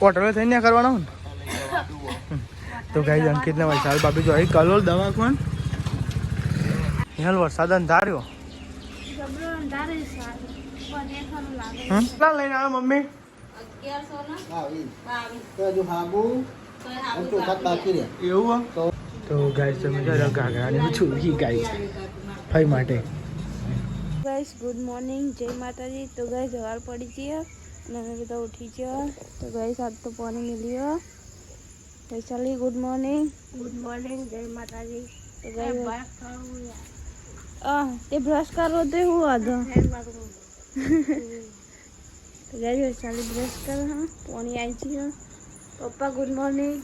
હોટલે થઈને કરવાના હોય ને તો ગાઈ અંકિત ને વૈશાલ બાપી જો કલોલ દવા કોણ વરસાદ અંધાર્યો કેટલા લઈને આવ્યો મમ્મી? 1100 એવું તો ગાઈસ તમે ઘાઘરા ને ચૂકી ગાઈસ ફાઈ માટે ગાઈસ ગુડ મોર્નિંગ જય માતાજી. તો ગાઈસ સવાર પડી છે અને અમે બધા ઉઠી છે. તો ગાઈસ આજ તો પાણી મિલ્યો. વૈશાલી ગુડ મોર્નિંગ જય માતાજી. તો ગાઈસ તે બ્રશ કરો તો હું આધો તો ગાઈસ વૈશાલી બ્રશ કરો હા પાણી આવી છે. પપ્પા ગુડ મોર્નિંગ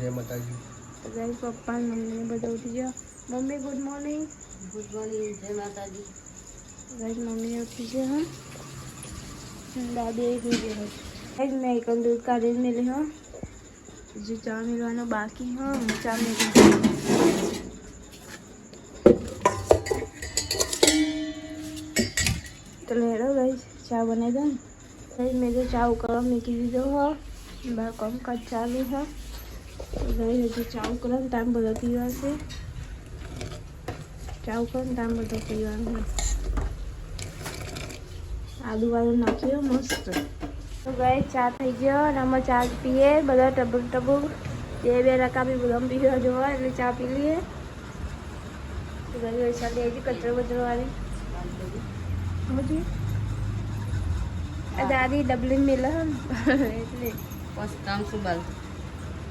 જય માતાજી. તો ગાઈસ પપ્પા મમ્મી બધા ઉઠી ગયા. મમ્મી ગુડ મોર્નિંગ જય માતાજી. गाइस मम्मी उठी है हम दादी एक वीडियो है गाइस मैं एक दूध का दिन मिले हूं जो चा मिलवाना बाकी है चा मिल तो ले लो गाइस चा बना दो गाइस मैं जो चा उकड़ा मिकी दीदो है बड़ा कम का चालू है तो गाइस जो चा उकड़ा टाइम बदल पीवा से चा उकड़ा टाइम बदल पीवा है आलू वालू नाख्यो मस्त. तो गाइस चा થઈ ગયો અને અમે ચા પીએ બધા ટબુક ટબુક બે રકાબી બધા પીવા જોવા એટલે ચા પી લઈએ. તો ગાઈસ વૈશાલી આવી કચરો બચરો વાળી સમજી આ દાદી ડબલી મિલે એટલે બસ કામ સુબાલ.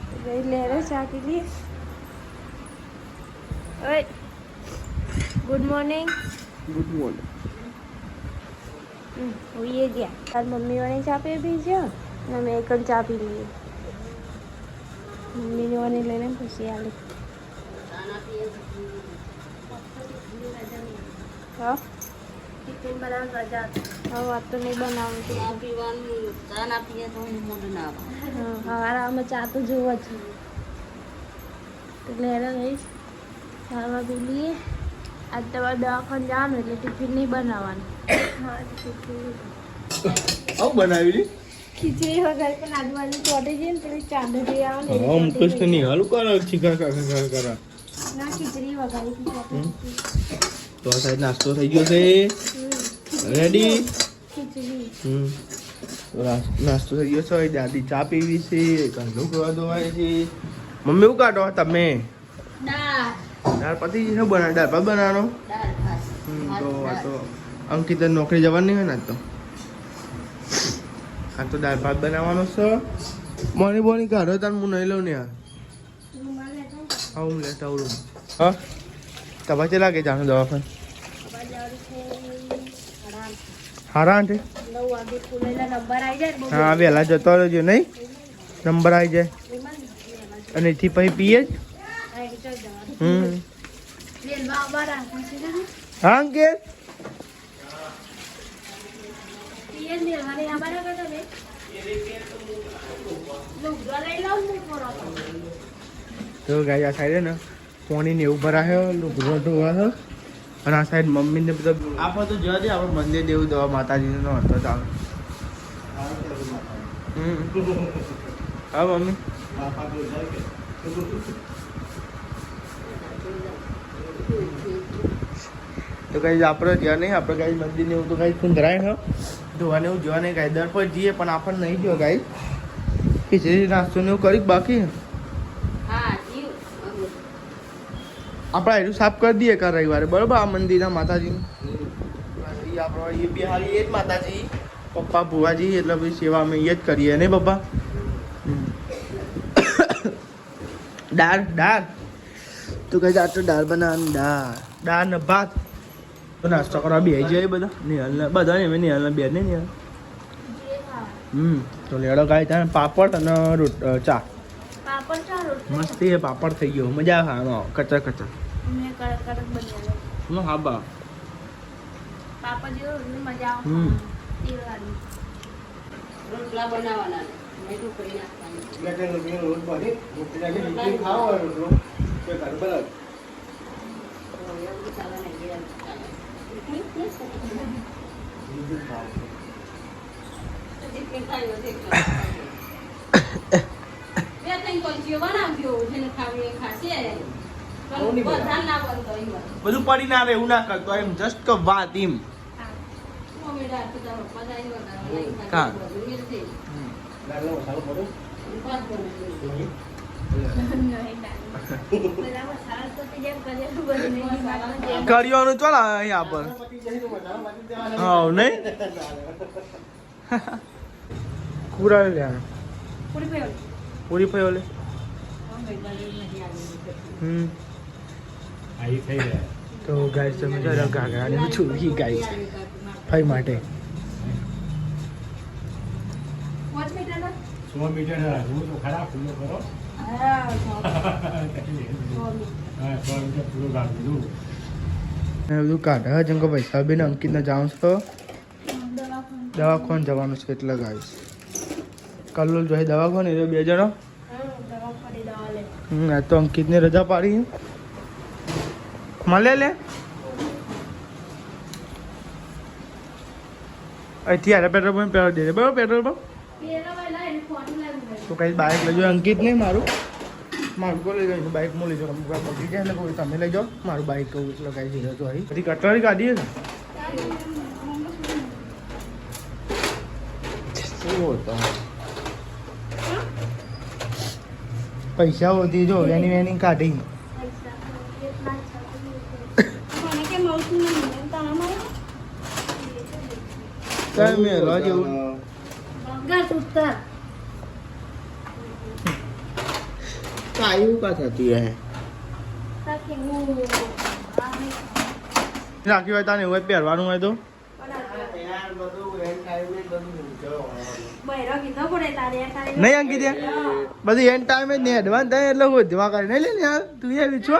તો ગાઈસ લે રે ચા પી લઈએ. ઓય ગુડ મોર્નિંગ ये गया कल मम्मी वाले चाय पे भी जा ना मैं एक चाय पी लिए मम्मी ने वाले लेने खुशी आले हाँ टिफिन बना गजा हाँ बात तो नहीं बनाऊँ ચા પીવાનું ચા ના પીએ તો મોઢું ના આવે. हाँ हमारा में चाय तो जो अच्छी तो ले रहा गई खावा पी लिए आज दवा दवाखाने जाना એટલે ટિફિન નહીં બનાવવાનું. હા આવું બનાવી ખીચડી વગર પણ આજુબાજુ ચોટી છે ને પેલી ચાંદડી આવે ને હા મુકેશ તો નહીં હાલું કરો ચીકર કરા ના ખીચડી વગાડી તો આ સાઈડ નાસ્તો થઈ ગયો છે રેડી. ખીચડી નાસ્તો થઈ ગયો છે દાદી ચા પીવી છે કંડો કરવા દોવાય છે. મમ્મી શું કાઢો તમે? દાળ પતી શું બનાવે? દાળ ભાત બનાવવાનો. તો આ તો અંકિત નોકરી જવાની હોય ને તો આ તો દાળ ભાત બનાવવાનો છે. મોની બોની કાઢો તાર હું નહીં લઉં ને યાર. હા હું લેતા આવું. હા તમારે ચેલા લાગે જાણો દવાખાને? 8:30 હા વહેલા જતો રહેજો નહીં નંબર આવી જાય અને એથી પછી પીએ જ. હા અંકિત તો ગાય આ સાઈડ ને પાણી ને એવું ભરાયો લુગડો ધોવા અને આ સાઈડ મમ્મી ને બધા આપણે તો જવા દે આપણે મંદિર દેવું દવા માતાજી નો હતો ચાલો. હા મમ્મી તો કઈ આપણે જ્યાં નહીં આપણે કઈ મંદિર ને એવું તો કઈ સુંદરાય ને ધોવાને એવું જોવા નહીં કઈ દર પર જઈએ પણ આપણને નહીં જો કઈ ખીચડી નાસ્તો ને એવું કરી બાકી આપણે એટલું સાફ કરી દઈએ કા રવિવારે બરોબર આ મંદિરના માતાજી આપણે એ બી હારી એ જ માતાજી પપ્પા ભુવાજી એટલે બધી સેવા અમે એ જ કરીએ ને પપ્પા. દાળ તો કઈ આ તો દાળ બનાવવાની દાળ ને ભાત તો નાસ્તો કરવા બે જાય બધા નિહાલ બધા ને નિહાલ બે ને નિહાલ તો લેડો ગાય ત્યાં પાપડ અને ચા મસ્તી એ પાપડ થઈ ગયો મજા આવે કચર કચર હા બા રોટલા બનાવવાના મેઠું કરી નાખવાનું. વિડીયો બનાવજો જેને ખાવી એ ખાશે પણ બધા ના બંધ કરી વાત બધું પડી ના રહે એવું ના કરતો એમ જસ્ટ કે વાત એમ મમ્મી ડાળ તો તારો પદાઈ વગર કા? કરિયાનું ચાલ અહીંયા પર હા નહીં પૂરા લે પૂરી પયો લે તો ગાઈસ તમે જરા ગાગરાની છુરી ગાઈસ ફાઈ માટે 100 મીટર હું તો ખરા ફૂલો કરો હા 100 મીટર પૂરો ગાડી દીધું બધું કાઢે જેમ કે પૈસા બેન અંકિતને જાઉં છો દવાખાને જવાનું છે એટલે ગાઈસ કલ્લોલ જોઈએ દવાખાને એ બે જણો આ તો અંકિતને રજા પાડી મળે લે અહીંથી આરે પેટ્રોલ પંપ પેટ્રોલ દે બરાબર પેટ્રોલ પંપ તો કઈ બાઇક લઈ જાઓ અંકિત નહીં મારું કોઈ લઈ જાઉં બાઇક હું લઈ જાઉં પકડી જાય ને કોઈ તમે લઈ જાઓ મારું બાઇક કહું એટલે કઈ જઈએ તો અહીં પછી કટરારી કાઢીએ ને શું હોતો પૈસા હોતી જો વેની વેની કાઢી કઈ મેલો જેવું કાયું કા થતી હે રાખ્યું હોય તાને એવું પહેરવાનું હોય તો નહીં અંકિત બધી એન્ડ ટાઈમે જ નહીં એડવાન્સ થાય એટલે વધવા કરે નહીં લે ને યાર તું એ વિચો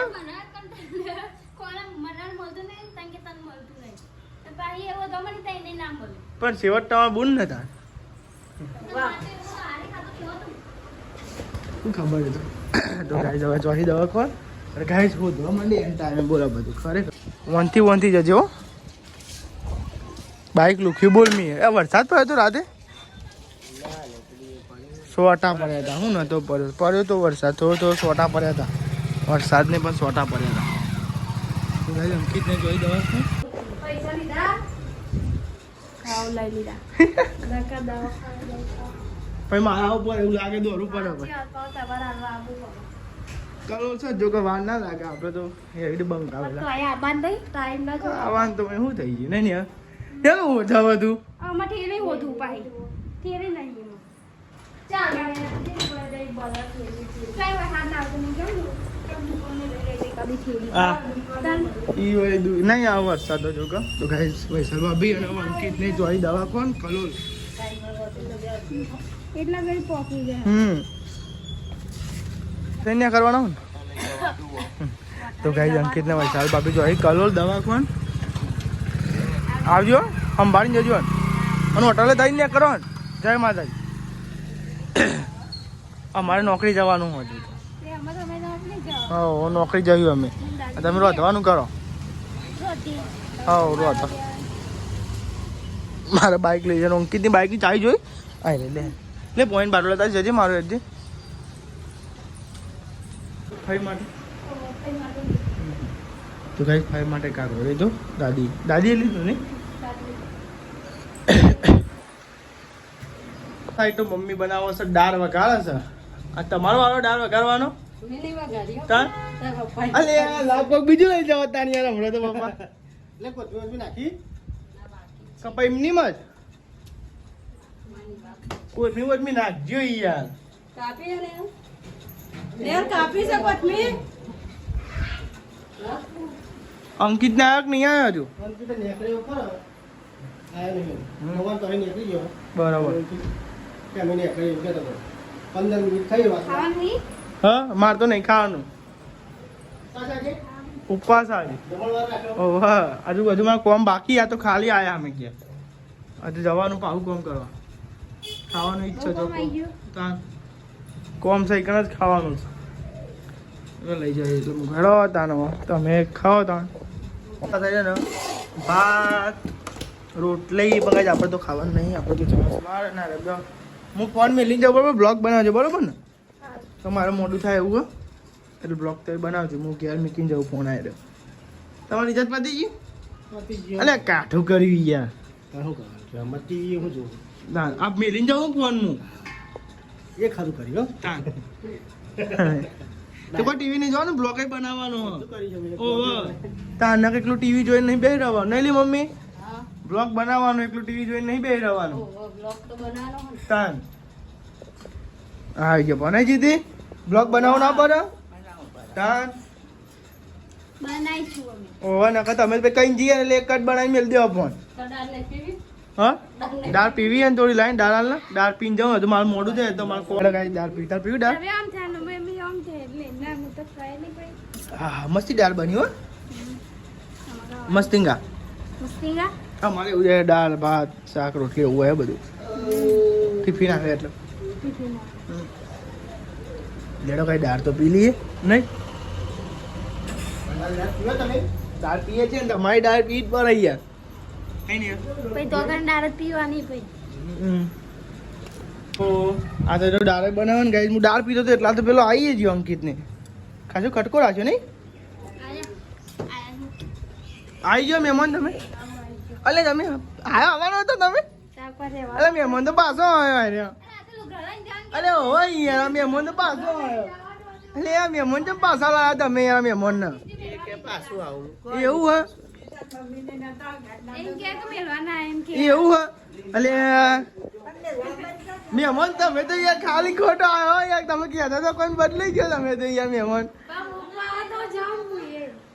પણ છેવટ તમારે બુન નતા શું ખબર હતું તો ગાઈસ હવે ચોથી દવા ખોર અને ગાઈસ શોધવા માંડી એન્ડ ટાઈમે બોલા બધું ખરેખર વનથી જજો બાઇક લુખ્યું બોલ મી એ વરસાદ પડ્યો તો રાતે સોટા પડ્યા હતા હું નતો પડ્યો તો વરસાદ થોડો સોટા પડ્યા હતા વરસાદને પણ સોટા પડ્યા હતા અંકિતને જોઈ દવા પૈસા લીધા ખાવ લઈ લીધા પછી મારા ઉપર એવું લાગે દોરવું પડે કરો છે જો કે વાર ના લાગે આપણે તો એવી બંક આવેલા આવવાનું તો શું થઈ ગયું નહીં યાર કેવું ઓછા બધું આમાં ઠેલી હોતું પાહી ઠેલી નહીં ચાલ નહીં આવો વરસાદ જો કે તો ગાઈસ વૈશાલ ભાભી અને અંકિત ને જોઈ દવા કોણ કલોલ એટલા ઘડી પોકી ગયા તેને કરવાનો ને તો ગાઈસ અંકિત ને વૈશાલ ભાભી જોઈ કલોલ દવા કોણ આવજો સંભાળીને જજો અને હોટલે થઈને કરો ને જય માતાજી અમારે નોકરી જવાનું હતું હા નોકરી જયું અમે તમે રોધવાનું કરો હા રોધ મારે બાઇક લઈ જવાનું અંકિતની બાઇકની ચાવી જોઈ આ લે પોઈન્ટ બાટલો લેતા જજે મારો એજે ફાઈ માટે તો ગાઈસ ફાઈ માટે કાગળ લેજો દાદીએ લીધું ને સાઈડ તો મમ્મી બનાવો છે દાળ વઘારે છે આ તમારો વાળો દાળ વઘારવાનો અલે લાભ બીજું લઈ જાવ તાની યાર હમણાં તો બાપા લે કોથમીર નાખી કપાઈ એમની માં કોથમીર નાખજો યાર અંકિત ના આગ નહીં આવ્યો હજુ બરાબર હા મારે તો નહીં ખાવાનું ઉપવાસ આજે હા હજુ મારે કોમ બાકી આ તો ખાલી આયા અમે ગયા હજુ જવાનું પાછું કોમ કરવા ખાવાનું ઈચ્છા તો કોમ સહી જ ખાવાનું છે લઈ જાય એટલે ઘડો તાનો તમે ખાઓ તાણ થઈ જાય ને ભાત રોટલી બગાજ આપણે તો ખાવાનું નહીં આપણે તો ચમચ માર ના રે હું ફોન મેં લઈ જાઉં બરાબર બ્લોગ બનાવજો બરાબર ને તો મારું મોડું થાય એવું હો એટલે બ્લોગ તો બનાવજો હું ઘેર મૂકીને જવું ફોન આવી રહ્યો તમારી ઇજ્જત પતી ગઈ અલે કાઠું કર્યું યાર શું કરવાનું છે ટીવી હું જોઉં ના આપ મેલીને જાઉં ફોન હું એ ખાધું કર્યું તાન તો કોઈ ટીવી નહીં જોવાનું બ્લોગ બનાવવાનો ઓહો તાન ના કેટલું ટીવી જોઈને નહીં બેહી રહેવાનું નહીં લી મમ્મી બ્લોગ બનાવવાનો એટલું ટીવી જોઈને નહીં બેહી રહેવાનું બ્લોગ તો બનાવવાનો ને. તાન આવી ગયો બનાવી જીધી બ્લોગ બનાવવો ના પડે તાન બનાવીશું અમે. ઓહો નકર તમે કઈ જઈએ એટલે એક જ બનાવીને મેલ દેવા ફોન તો દાળ લઈ પીવી? હા દાળ પીવી અને થોડી લાઈન દાળ હાલ ને દાળ પીને જાઉં તો મારું મોડું થાય તો મારું કોડ ગાય દાળ પીવી તાર પીવી દાળ હવે આમ થાય ને મમ્મી આમ થાય એટલે ના હું તો ખાઈ નહીં ભાઈ. હા મસ્તી દાળ બની હો મસ્તિંગા મસ્તીગા અમારે એવું છે દાળ ભાત શાક રોટલી એવું હોય બધું ટિફિન આવે એટલે લેડો કઈ દાળ તો પી લઈએ નહીં દાળ પીએ છે ને તમારી દાળ પી જ પડે યાર કઈ નહીં પછી તો કઈ દાળ જ પીવાની પછી. તો આ તો દાળ બનાવે ને ગાઈસ હું દાળ પીતો હતો એટલા તો પેલો આવી ગયો અંકિત ને ખાસો ખટકો રાખ્યો નહીં આવી ગયો મહેમાન તમે અલે તમે આવવાનો હતો તમે અલે મહેમાન તો પાછો આવ્યો અરે હોય યાર મહેમાન તો પાછો આવ્યો અલે આ મહેમાન તો પાછા લાવ્યા તમે યાર મહેમાન ને એવું હે એમ કે મેલવાના એમ કે એવું હે અલે મહેમાન તમે તો યાર ખાલી ખોટો આવ્યો યાર તમે કહેતા તો કોઈ બદલાઈ ગયો તમે તો યાર મહેમાન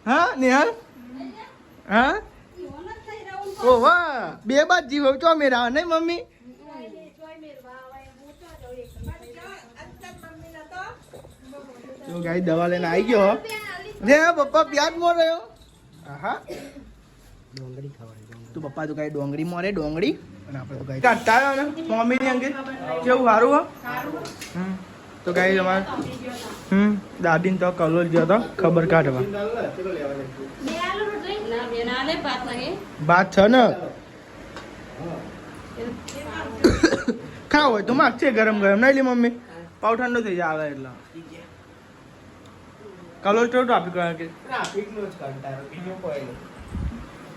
હા નિહાલ હા ઓ વાહ બે બાદ જીવ ચો મેરા નહીં મમ્મી તો ગાઈ દવા લઈને આવી ગયો રે પપ્પા પ્યાજ મોર રહ્યો હા ડોંગળી ખાવાની તું પપ્પા તો કઈ ડોંગળી મોરે ડોંગળી અને આપણે તો કઈ કાઢતા આવ્યો ને મમ્મી ની અંગે કેવું સારું હો તો કઈ તમારે દાદી ને તો કલોલ ગયો તો ખબર કાઢવા ના, બેન આલે ભાત નહીં. બાત છે ને ખાવ હોય તો માગ છે ગરમ ગરમ નહીં લી મમ્મી પાવ ઠંડો થઈ જાય આવે એટલે કલોલ તો ટ્રાફિક કે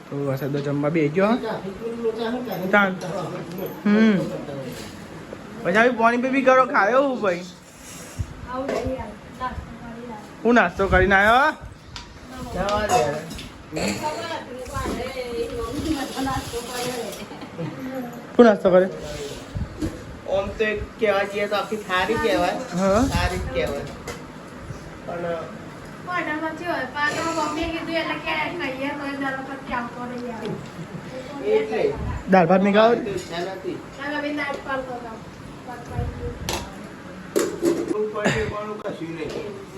તો વરસાદ જમવા બે ગયો તાન પછી આવી પાણી પી કરો ખાયો હું ભાઈ હું નાસ્તો કરીને આવ્યો શું નાસ્તો કરે ઓમ તો એક કહેવા જઈએ તો આખી સારી કહેવાય હા સારી જ કહેવાય પણ એટલે દાળ ભાત નહીં ખાવ ઈચ્છા નથી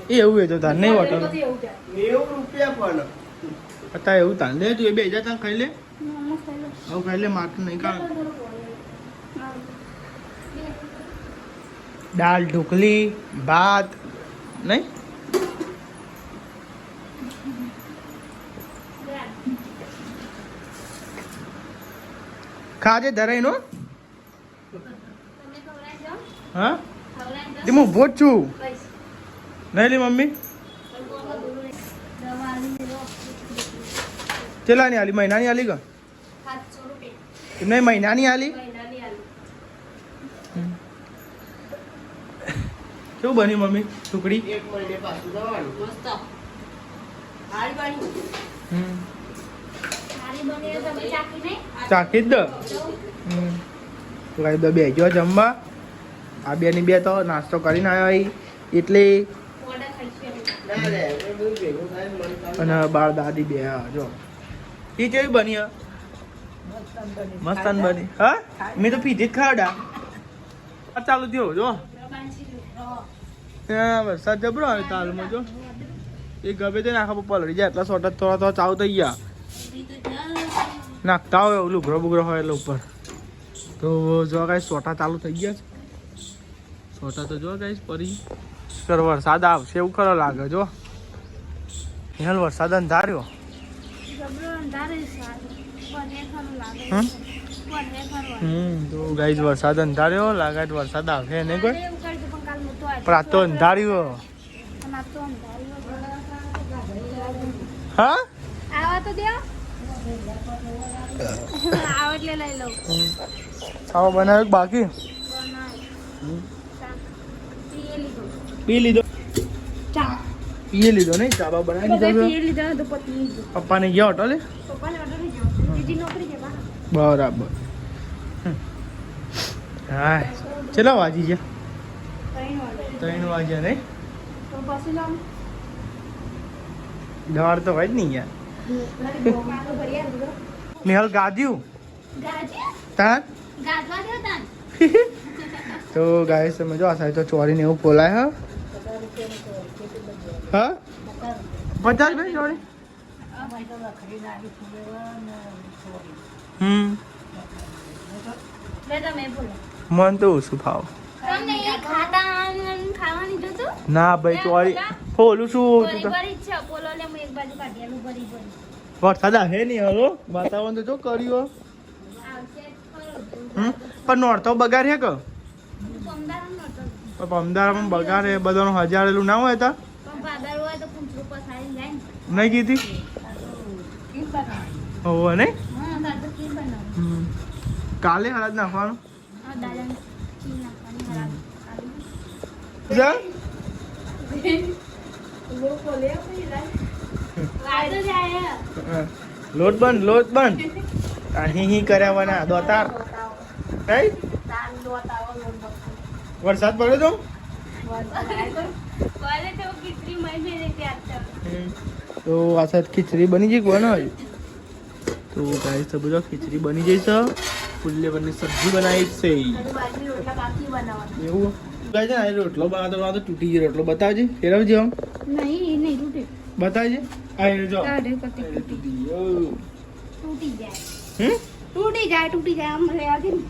એ એવું એ તો તાર નહીં હોટલ 90 રૂપિયા પણ અત્યારે એવું તાર લે તું એ બે હજાર તાર ખાઈ લે હવે ખાઈ લે માથું નહીં ખાવ દાળ ઢોકલી ભાત નહીં ખાજે ધરાઈ નો હા તે હું ઉભો જ છું નહીં લી મમ્મી ચેલાની આલી મહિનાની આલી કા નહીં મહિનાની આલી કેવું બની મમ્મી ટુકડી એક મહિને પાછું જવાનું મસ્ત. હારી બની. ચાખી જ દો તો કાંઈ બે બેજો જમવા આ બે ની બે તો નાસ્તો કરીને આવ્યા એટલે ના રે એ બધું ભેગું થાય ને મન કામ અને બાળ દાદી બે આ જો એ કેવી બની હે? મસ્ત બની હા મેં તો પીધી જ ખાવડા આ ચાલુ થયો જો ત્યાં વરસાદ જબરો આવે તાલમાં જો એ ગમે તે નાખા પર પલળી જાય એટલા સોટા થોડા થોડા ચાલુ થઈ ગયા નાખતા હોય ઓલું ઘરો બુગરો હોય એટલે ઉપર તો જો કાંઈ સોટા ચાલુ થઈ ગયા છે સોટા તો જો કાંઈ પરી સર વરસાદ આવશે એવું ખરો લાગે જો હેલ વરસાદ અંધાર્યો તો ગાઈઝ વરસાદ અંધાર્યો લાગે વરસાદ આવશે એને કોઈ પણ આ તો અંધાર્યું અને આ તો અંધાર્યું. હા આવા તો દે. આવો એટલે લઈ લઉં. ખાવા બનાવ્યું કે બાકી પી લીધો ચા પીએ લીધો નહીં ચા બા બનાવી લીધો પી લીધો તો પતી લીધો. પપ્પાને ગયા હોટલે પપ્પાને ઓર્ડર નહીં જાવ. બીજી નોકરી છે બા. બરાબર હા ચલો વાજી છે 3 વાગ્યા નહીં તો પછી લાવ. દવાડ તો હોય જ નહીં યાર નિહાલ ગાજ્યું તાન તો ગાય તમે જો આ સાઈડ તો ચોરીને એવું બોલાય હા 50 ભાઈ ચોરી મન તો ઓછું ભાવ ના ભાઈ ચોરી ઓલું શું વરસાદ આવે નહીં હલો વાતાવરણ તો જો કર્યું પણ નોરતો બગાડ છે કે અમદાવાદમાં બગાડ એ બધાનો 1000 એલું ના હોય તા નહીં કીધી હોવ ને કાલે હળદ નાખવાનું લોટ બંધ અહીં કર્યાવાના દોતાર વરસાદ પડ્યો તો આ સાઈડ ખીચડી બની જઈ કોને તો ગાઈસ તો બધો ખીચડી બની જઈ છે ફુલ્લેવરની સબ્જી બનાવી છે એવું ગાય છે ને રોટલો બનાવતો તૂટી ગયો રોટલો બતાવજે ફેરવજે આમ નહીં તૂટે. બતાવજે આ જો તૂટી જાય આમ રહેવા દે ને.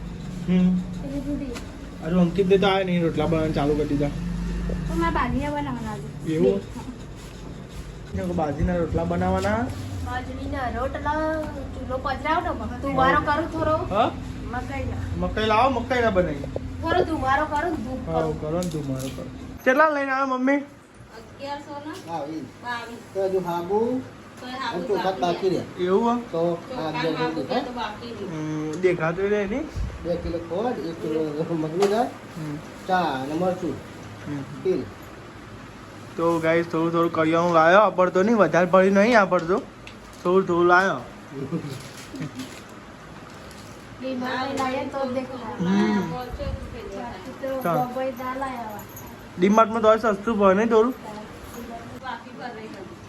એટલે તૂટી જાય. અરે અંકિત દે તો આવે નહીં રોટલા બનાવવાનું ચાલુ કરી દીધા તો મારે બાજરીના બનાવવાના છે. એવું બાજીના રોટલા બનાવવાના બાજરીના રોટલા ચૂલો પજરાવતો તું વારો કરું થોડો હા મકાઈના મકાઈ લાવો મકાઈ ના બનાવી થોડો તું વારો કરું ધૂપ હા કરો ને તું મારો કરો કેટલા લઈને આવ્યો મમ્મી 1100 તો હજુ હાબુ અને ચોખા બાકી રહ્યા એવું તો આ 11 દેખાય દેખાતું રહે નહીં 2 કિલો ખોડ 1 કિલો મગની દાળ ચા અને મરચું તેલ તો ગાઈસ થોડું કરિયાણું લાવ્યો આપડતો નહીં વધારે પડ્યું નહીં આપડતો થોડું લાવ્યો ડીમાર્ટમાં તો સસ્તું પડે નહીં થોડું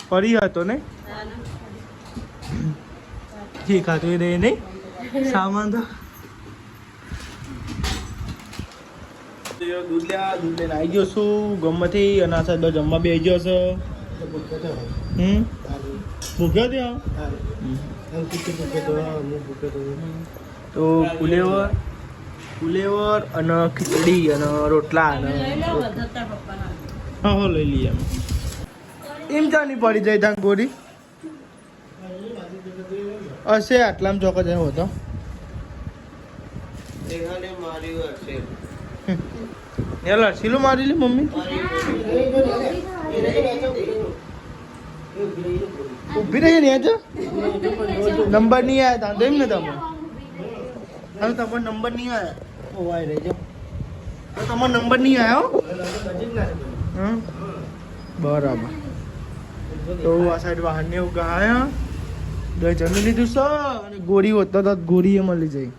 પડી હતો ને દેખાતું રહે નહીં સામાન તો દૂધ લઈને આવી ગયો છું ગમમાંથી અને આ સાહેબ જમવા બે ગયો છે ભૂખ્યો ત્યાં તો ફુલેવર અને ખીચડી અને રોટલા અને હા લઈ લઈએ એમ ચાની પડી જાય ત્યાં ગોરી હશે આટલામાં ચોક્કસ એવો હતો લડસીલું મારી લી મમ્મી ઉભી રહી ને નંબર નહીં આવ્યા તા એમ ને તમે હવે તમારો નંબર નહીં આવ્યા ઓવાય રહેજો તમારો નંબર નહીં આવ્યો બરાબર તો આ સાઈડ વાહન ને એવું ગયા દહીં જમી લીધું છે અને ગોળી હોતો તો ગોળી એ મળી જાય